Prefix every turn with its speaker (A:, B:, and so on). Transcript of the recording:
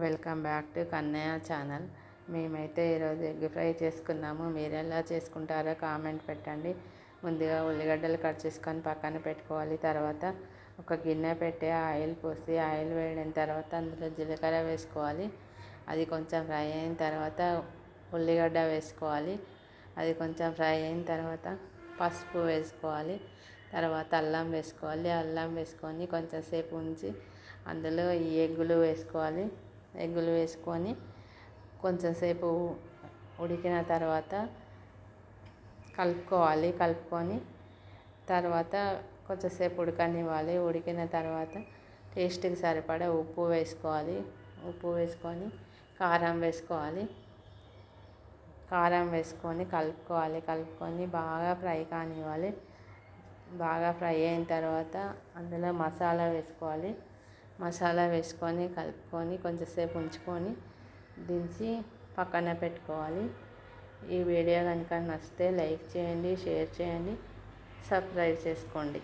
A: Welcome back to Kannayya channel. మేమైతే ఈరోజు egg fry చేసుకున్నాము. మీరు ఎలా చేసుకుంటారో కామెంట్ పెట్టండి. ముందుగా ఉల్లిగడ్డలు కట్ చేసుకొని పక్కన పెట్టుకోవాలి. తర్వాత ఒక గిన్నె పెట్టి ఆయిల్ పోసి ఆయిల్ వేడిన తర్వాత అందులో జీలకర్ర వేసుకోవాలి. అది కొంచెం ఫ్రై అయిన తర్వాత ఉల్లిగడ్డ వేసుకోవాలి. అది కొంచెం ఫ్రై అయిన తర్వాత పసుపు వేసుకోవాలి. తర్వాత అల్లం వేసుకోవాలి. అల్లం వేసుకొని కొంచెం సేపు ఉంచి అందులో ఈ ఎగ్గులు వేసుకోవాలి. ఎగ్గులు వేసుకొని కొంచెంసేపు ఉడికిన తర్వాత కలుపుకొని తర్వాత కొంచెంసేపు ఉడకనివ్వాలి. ఉడికిన తర్వాత టేస్ట్కి సరిపడా ఉప్పు వేసుకోవాలి. ఉప్పు వేసుకొని కారం వేసుకొని కలుపుకొని బాగా ఫ్రై కానివ్వాలి. బాగా ఫ్రై అయిన తర్వాత అందులో మసాలా వేసుకొని కలుపుకొని కొంచెంసేపు ఉంచుకొని దించి పక్కన పెట్టుకోవాలి. ఈ వీడియో కనుక నచ్చితే లైక్ చేయండి, షేర్ చేయండి, సబ్స్క్రైబ్ చేసుకోండి.